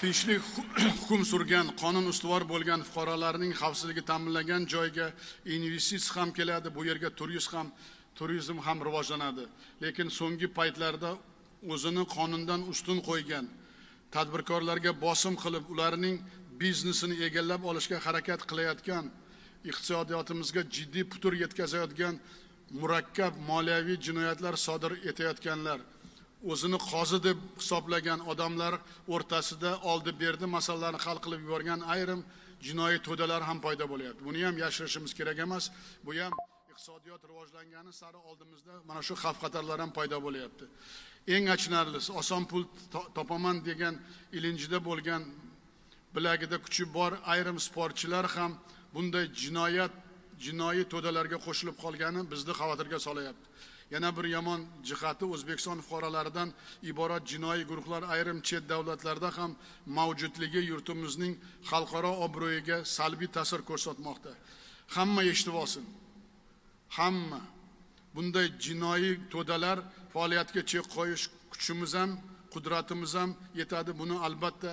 tinchlik hukm surgan, qonun ustuvor bo'lgan fuqarolarning xavfsizligi ta'minlangan joyga investitsiya ham keladi, bu yerga turizm ham rivojlanadi. Lekin so'nggi paytlarda o'zini qonundan ustun qo'ygan, tadbirkorlarga bosim qilib, ularning biznesini egallab olishga harakat qilayotgan, iqtisodiyotimizga jiddiy putur yetkazayotgan murakkab moliyaviy jinoyatlar sodir etayotganlar, o'zini qozi deb hisoblagan odamlar o'rtasida oldi-berdi masalalarini hal qilib yuborgan ayrim jinoiy to'dalar ham paydo bo'lyapti. Buni ham yashirishimiz kerak emas. Bu ham iqtisodiyot rivojlangani sari oldimizda mana shu xavf-xatarlar ham paydo bo'lyapti. Eng achinarlisi, oson pul topaman degan ilinjida bo'lgan, bilagida kuchi bor ayrim sportchilar ham bunday jinoiy to'dalarga qo'shilib qolgani bizni xavotirga solayapti. Yana bir yomon jihati, O'zbekiston fuqarolaridan iborat jinoiy guruhlar ayrim chet davlatlarda ham mavjudligi yurtimizning xalqaro obro'yiga salbiy ta'sir ko'rsatmoqda. Hamma eshitib olsin. Hamma bunday jinoiy to'dalar faoliyatiga chek qo'yish kuchimiz ham, qudratimiz ham yetadi. Buni albatta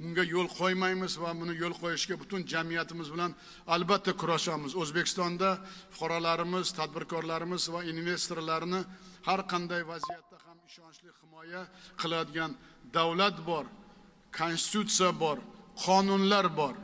bunga yo'l qo'ymaymiz va buni yo'l qo'yishga butun jamiyatimiz bilan albatta kurashamiz. O'zbekistonda fuqarolarimiz, tadbirkorlarimiz va investorlarni har qanday vaziyatda ham ishonchli himoya qiladigan davlat bor, konstitutsiya bor, qonunlar bor.